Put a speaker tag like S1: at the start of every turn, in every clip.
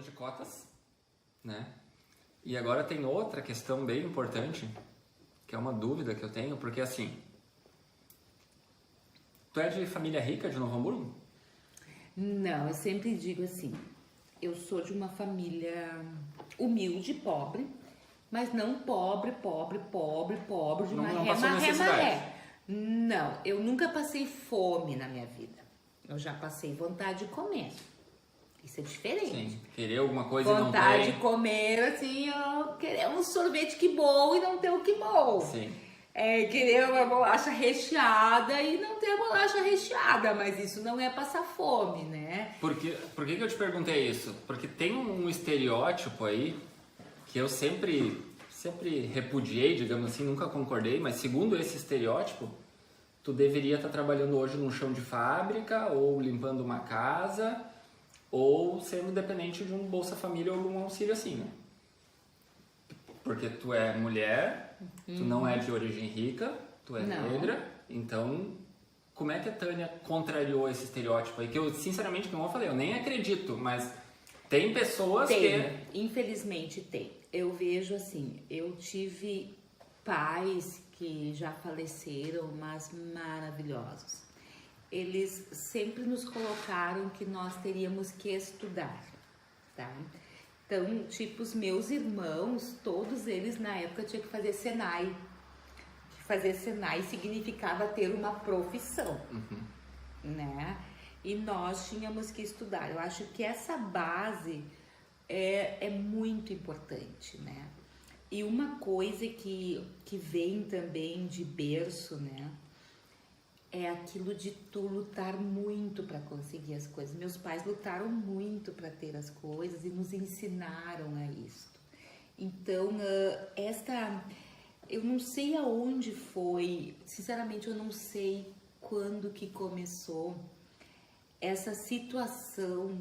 S1: falamos de cotas, né? E agora tem outra questão bem importante, que é uma dúvida que eu tenho, porque assim, tu é de família rica de Novo Hamburgo?
S2: Não, eu sempre digo assim, eu sou de uma família humilde, pobre, mas não pobre, de
S1: Não
S2: maré,
S1: passou
S2: maré,
S1: necessidade.
S2: maré. Não, eu nunca passei fome na minha vida. Eu já passei vontade de comer. Isso é diferente.
S1: Sim, querer alguma coisa e não
S2: Vontade
S1: ter.
S2: de comer, assim, eu querer um sorvete que bom e não ter o que bom.
S1: Sim.
S2: É, querer uma bolacha recheada e não ter a bolacha recheada, mas isso não é passar fome, né?
S1: Por que eu te perguntei isso? Porque tem um estereótipo aí que eu sempre repudiei, digamos assim, nunca concordei, mas segundo esse estereótipo, tu deveria estar trabalhando hoje num chão de fábrica, ou limpando uma casa, ou sendo dependente de um Bolsa Família ou algum auxílio assim, né? Porque tu é mulher, tu não é de origem rica, tu é
S2: Não.
S1: negra, então como é que a Tânia contrariou esse estereótipo aí? Que eu, sinceramente, como eu falei, eu nem acredito, mas tem pessoas
S2: Tem, infelizmente tem. Eu vejo assim, eu tive pais que já faleceram, mas maravilhosos. Eles sempre nos colocaram que nós teríamos que estudar, tá? Então, tipo, os meus irmãos, todos eles na época tinham que fazer Senai. Que fazer Senai significava ter uma profissão, né? E nós tínhamos que estudar. Eu acho que essa base é muito importante, né? E uma coisa que vem também de berço, né? É aquilo de tu lutar muito para conseguir as coisas. Meus pais lutaram muito para ter as coisas e nos ensinaram a isso. Então, eu não sei aonde foi, sinceramente eu não sei quando que começou essa situação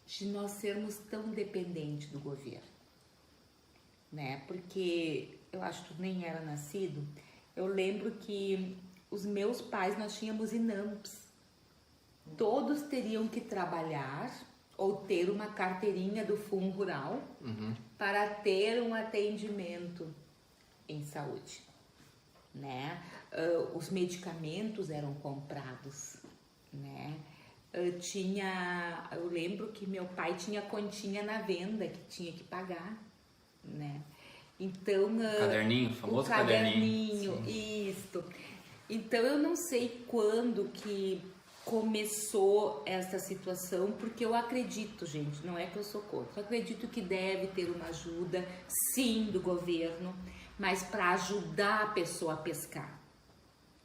S2: de nós sermos tão dependentes do governo, né? Porque eu acho que tu nem era nascido. Eu lembro que os meus pais, nós tínhamos INAMPs. Todos teriam que trabalhar ou ter uma carteirinha do Fundo Rural para ter um atendimento em saúde, né? Os medicamentos eram comprados, né? Eu lembro que meu pai tinha continha na venda que tinha que pagar, né? Então,
S1: caderninho, famoso caderninho.
S2: Isto. Então eu não sei quando que começou essa situação, porque eu acredito, gente, não é que eu sou contra, eu acredito que deve ter uma ajuda, sim, do governo, mas para ajudar a pessoa a pescar.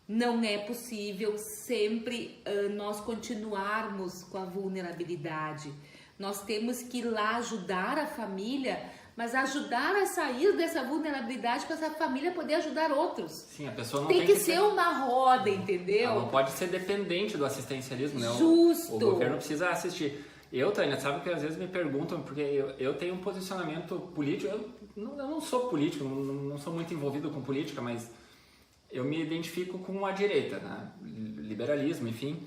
S2: Não é possível sempre nós continuarmos com a vulnerabilidade. Nós temos que ir lá ajudar a família, mas ajudar a sair dessa vulnerabilidade para essa família poder ajudar outros.
S1: Sim, a pessoa não
S2: tem que ser uma roda, entendeu?
S1: Ela não pode ser dependente do assistencialismo, né?
S2: Justo.
S1: O governo precisa assistir. Eu, Tânia, sabe que às vezes me perguntam, porque eu tenho um posicionamento político, eu não sou político, não sou muito envolvido com política, mas eu me identifico com a direita, né? Liberalismo, enfim.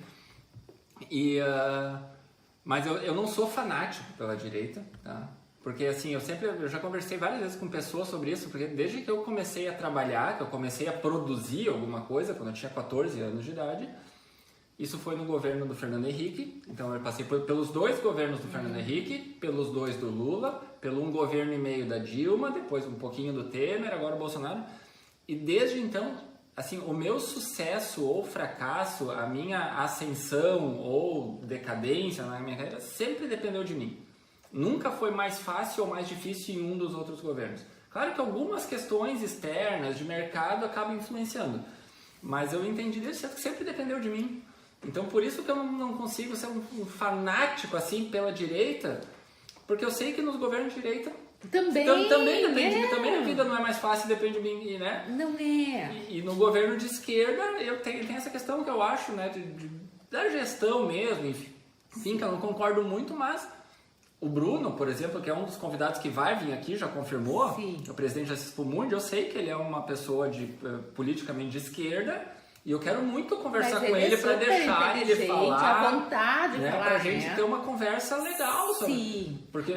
S1: Mas eu não sou fanático pela direita, tá? Porque assim, eu já conversei várias vezes com pessoas sobre isso, porque desde que eu comecei a trabalhar, que eu comecei a produzir alguma coisa, quando eu tinha 14 anos de idade, isso foi no governo do Fernando Henrique, então eu passei pelos dois governos do Fernando Henrique, pelos dois do Lula, pelo um governo e meio da Dilma, depois um pouquinho do Temer, agora o Bolsonaro, e desde então, assim, o meu sucesso ou fracasso, a minha ascensão ou decadência na minha carreira sempre dependeu de mim. Nunca foi mais fácil ou mais difícil em um dos outros governos. Claro que algumas questões externas de mercado acabam influenciando, mas eu entendi desde cedo que sempre dependeu de mim. Então por isso que eu não consigo ser um fanático assim pela direita, porque eu sei que nos governos de direita também depende de mim, também a vida não é mais fácil, depende de mim, né?
S2: Não é.
S1: E no governo de esquerda eu tenho essa questão que eu acho, né, da gestão mesmo, enfim, que eu não concordo muito, mas o Bruno, por exemplo, que é um dos convidados que vai vir aqui, já confirmou,
S2: Sim.
S1: o presidente da Cispo Mundi, eu sei que ele é uma pessoa politicamente de esquerda E eu quero muito conversar
S2: Mas
S1: com ele para
S2: super
S1: deixar ele
S2: inteligente,
S1: falar,
S2: à vontade de
S1: né,
S2: falar,
S1: pra gente
S2: né?
S1: ter uma conversa legal sobre.
S2: Sim.
S1: Porque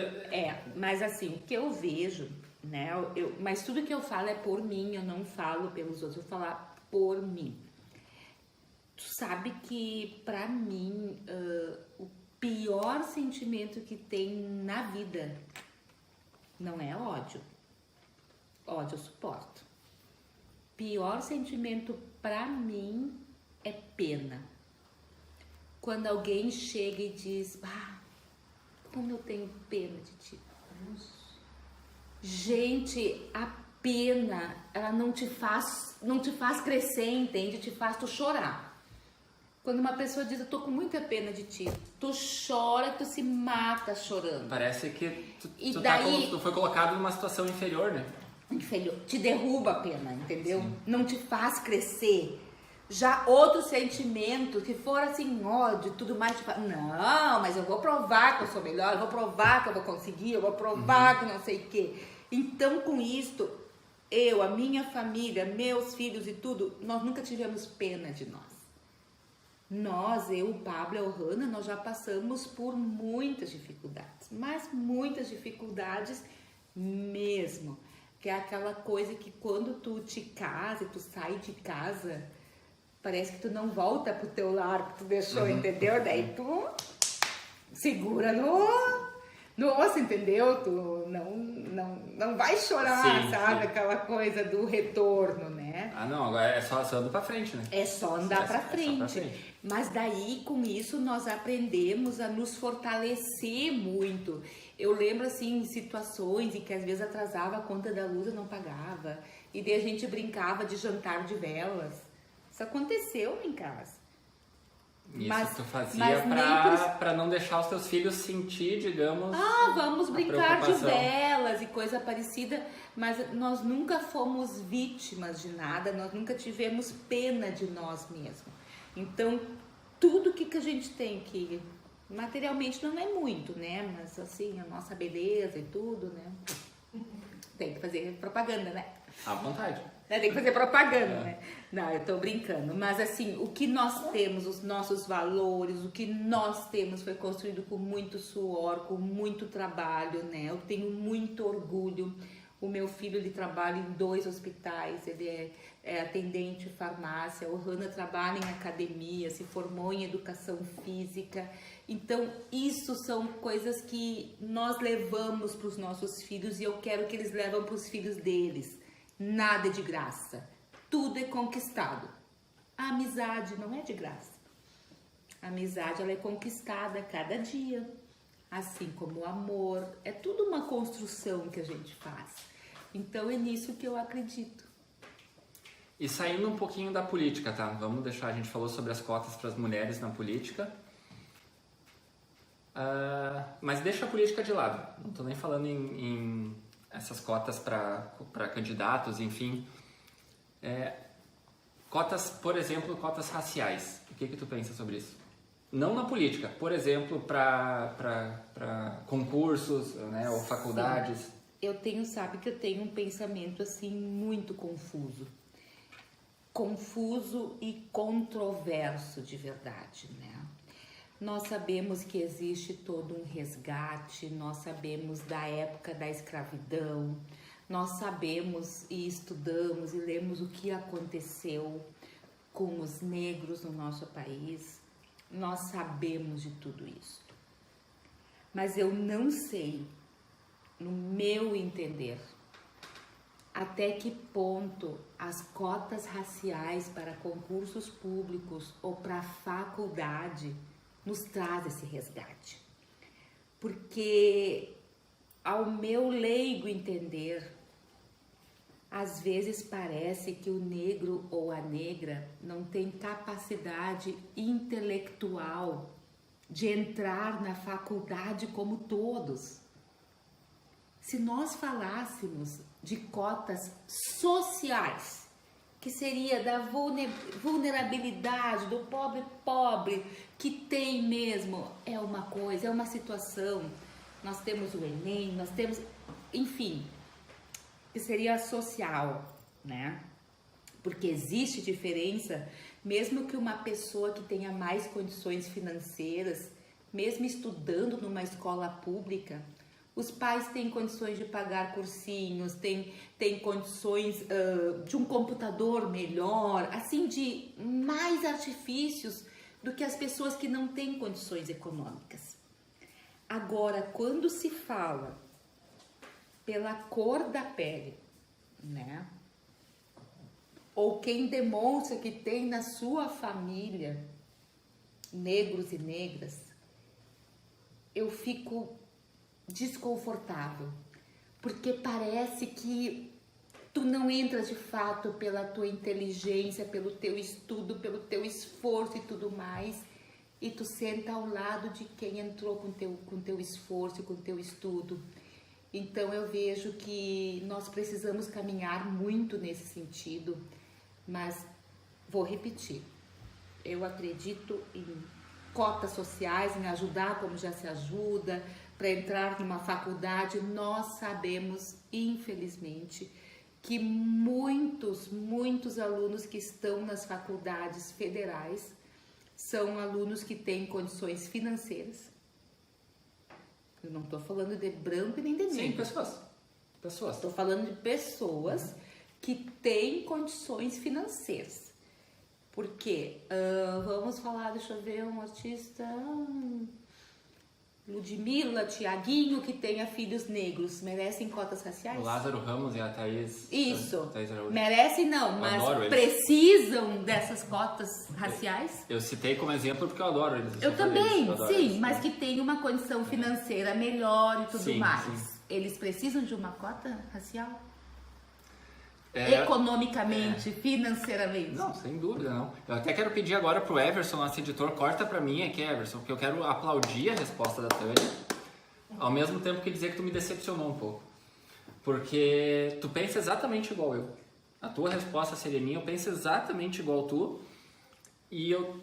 S2: Mas assim, o que eu vejo, né? Mas tudo que eu falo é por mim, eu não falo pelos outros, eu vou falar por mim. Tu sabe que pra mim o pior sentimento que tem na vida não é ódio. Ódio eu suporto. Pior sentimento pra mim é pena. Quando alguém chega e diz, como eu tenho pena de ti. Gente, a pena, ela não te faz crescer, entende? Te faz tu chorar. Quando uma pessoa diz, eu tô com muita pena de ti, tu chora, tu se mata chorando.
S1: parece que
S2: daí,
S1: tu foi colocado numa situação inferior, né?
S2: Inferior, te derruba a pena, entendeu? Sim. Não te faz crescer. Já outro sentimento, que for assim, ódio, tudo mais, te fala, não, mas eu vou provar que eu sou melhor, eu vou provar que eu vou conseguir, eu vou provar que não sei o quê. Então, com isto, eu, a minha família, meus filhos e tudo, nós nunca tivemos pena de nós. Nós, eu, o Pablo e a Ohana, nós já passamos por muitas dificuldades, mas muitas dificuldades mesmo. Que é aquela coisa que quando tu te casa, tu sai de casa, parece que tu não volta pro teu lar que tu deixou, entendeu? Daí tu segura no osso, entendeu? Tu não vai chorar,
S1: sim,
S2: sabe?
S1: sim.
S2: Aquela coisa do retorno, né?
S1: Não, agora é só andar pra frente, né?
S2: É só andar pra frente.
S1: Só pra frente.
S2: Mas daí, com isso, nós aprendemos a nos fortalecer muito. Eu lembro, assim, situações em que às vezes atrasava a conta da luz, eu não pagava. E daí a gente brincava de jantar de velas. Isso aconteceu em casa.
S1: Isso tu fazia pra não deixar os teus filhos sentir, digamos...
S2: vamos brincar de velas e coisa parecida. Mas nós nunca fomos vítimas de nada, nós nunca tivemos pena de nós mesmos. Então, tudo que a gente tem que... Materialmente não é muito, né? Mas assim, a nossa beleza e tudo, né? Tem que fazer propaganda, né?
S1: À vontade.
S2: Tem que fazer propaganda, né? Não, eu tô brincando. Mas assim, o que nós temos, os nossos valores, o que nós temos foi construído com muito suor, com muito trabalho, né? Eu tenho muito orgulho. O meu filho, ele trabalha em 2 hospitais, ele é atendente de farmácia. A Ohana trabalha em academia, se formou em educação física. Então, isso são coisas que nós levamos para os nossos filhos e eu quero que eles levem para os filhos deles. Nada é de graça. Tudo é conquistado. A amizade não é de graça. A amizade, ela é conquistada a cada dia. Assim como o amor. É tudo uma construção que a gente faz. Então, é nisso que eu acredito.
S1: E saindo um pouquinho da política, tá? Vamos deixar, a gente falou sobre as cotas para as mulheres na política. Mas deixa a política de lado. Não estou nem falando em essas cotas para candidatos, enfim. Cotas, por exemplo, cotas raciais. O que tu pensa sobre isso? Não na política, por exemplo, para concursos, né, ou faculdades.
S2: Sim. Sabe que eu tenho um pensamento assim muito confuso. Confuso e controverso de verdade, né? Nós sabemos que existe todo um resgate, nós sabemos da época da escravidão, nós sabemos e estudamos e lemos o que aconteceu com os negros no nosso país, nós sabemos de tudo isso. Mas eu não sei, no meu entender, até que ponto as cotas raciais para concursos públicos ou para faculdade nos traz esse resgate. Porque, ao meu leigo entender, às vezes parece que o negro ou a negra não tem capacidade intelectual de entrar na faculdade como todos. Se nós falássemos de cotas sociais, que seria da vulnerabilidade, do pobre, que tem mesmo, é uma coisa, é uma situação. Nós temos o Enem, nós temos, enfim, que seria social, né? Porque existe diferença Mesmo que uma pessoa que tenha mais condições financeiras, mesmo estudando numa escola pública, os pais têm condições de pagar cursinhos, têm condições de um computador melhor, assim, de mais artifícios do que as pessoas que não têm condições econômicas. Agora, quando se fala pela cor da pele, né? Ou quem demonstra que tem na sua família negros e negras, eu fico desconfortável, porque parece que tu não entras de fato pela tua inteligência, pelo teu estudo, pelo teu esforço e tudo mais, e tu senta ao lado de quem entrou com teu esforço e com teu estudo. Então eu vejo que nós precisamos caminhar muito nesse sentido, mas vou repetir, eu acredito em cotas sociais, em ajudar como já se ajuda, para entrar numa faculdade. Nós sabemos, infelizmente, que muitos alunos que estão nas faculdades federais são alunos que têm condições financeiras. Eu não estou falando de branco e nem de negro.
S1: Sim, pessoas.
S2: Estou falando de pessoas que têm condições financeiras. Porque, vamos falar, deixa eu ver, um artista... Ludmilla, Tiaguinho, que tenha filhos negros, merecem cotas raciais?
S1: O Lázaro Ramos e a Thaís...
S2: Isso.
S1: Thaís Araújo.
S2: Merecem não, mas precisam dessas cotas raciais?
S1: Eu citei como exemplo porque eu adoro eles.
S2: Eu também, sim,
S1: eles.
S2: mas que tem uma condição financeira melhor e tudo
S1: Sim,
S2: mais.
S1: sim.
S2: Eles precisam de uma cota racial?
S1: É,
S2: economicamente, financeiramente?
S1: Não, sem dúvida, não. Eu até quero pedir agora pro Everson, nosso editor, corta pra mim aqui, Everson, porque eu quero aplaudir a resposta da Tânia, ao mesmo tempo que dizer que tu me decepcionou um pouco. Porque tu pensa exatamente igual eu. A tua resposta seria minha, eu penso exatamente igual tu. E eu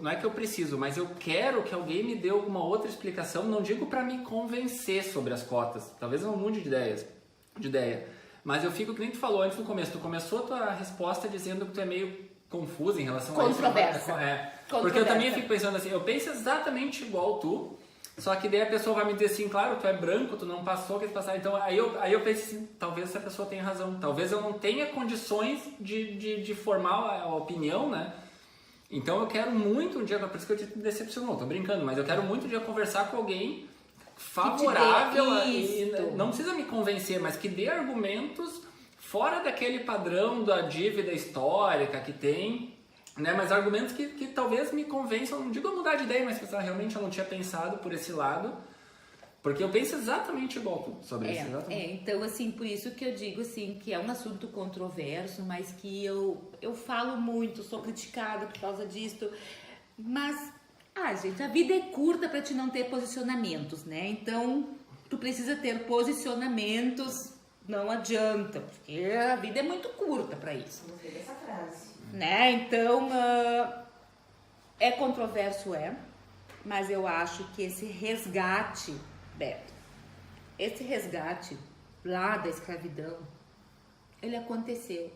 S1: não é que eu preciso, mas eu quero que alguém me dê alguma outra explicação, não digo pra me convencer sobre as cotas, talvez eu não mude de ideia. Mas eu fico, que nem tu falou antes no começo, tu começou a tua resposta dizendo que tu é meio confusa em relação a isso.
S2: Controversa.
S1: Porque eu também fico pensando assim, eu penso exatamente igual tu, só que daí a pessoa vai me dizer assim, claro, tu é branco, tu não passou, quer passar. Então aí eu penso assim, talvez essa pessoa tenha razão, talvez eu não tenha condições de formar a opinião, né? Então eu quero muito um dia, por isso que eu te decepcionou, tô brincando, mas eu quero muito um dia conversar com alguém favorável e não precisa me convencer, mas que dê argumentos fora daquele padrão da dívida histórica que tem, né? Mas argumentos que talvez me convençam, não digo a mudar de ideia, mas realmente eu não tinha pensado por esse lado, porque eu penso exatamente igual tu sobre isso.
S2: Então assim, por isso que eu digo assim, que é um assunto controverso, mas que eu falo muito, sou criticada por causa disso, mas gente, a vida é curta para te não ter posicionamentos, né? Então, tu precisa ter posicionamentos, não adianta, porque a vida é muito curta para isso.
S3: Não sei dessa frase.
S2: Né? Então, é controverso, mas eu acho que esse resgate, Beto, esse resgate lá da escravidão, ele aconteceu.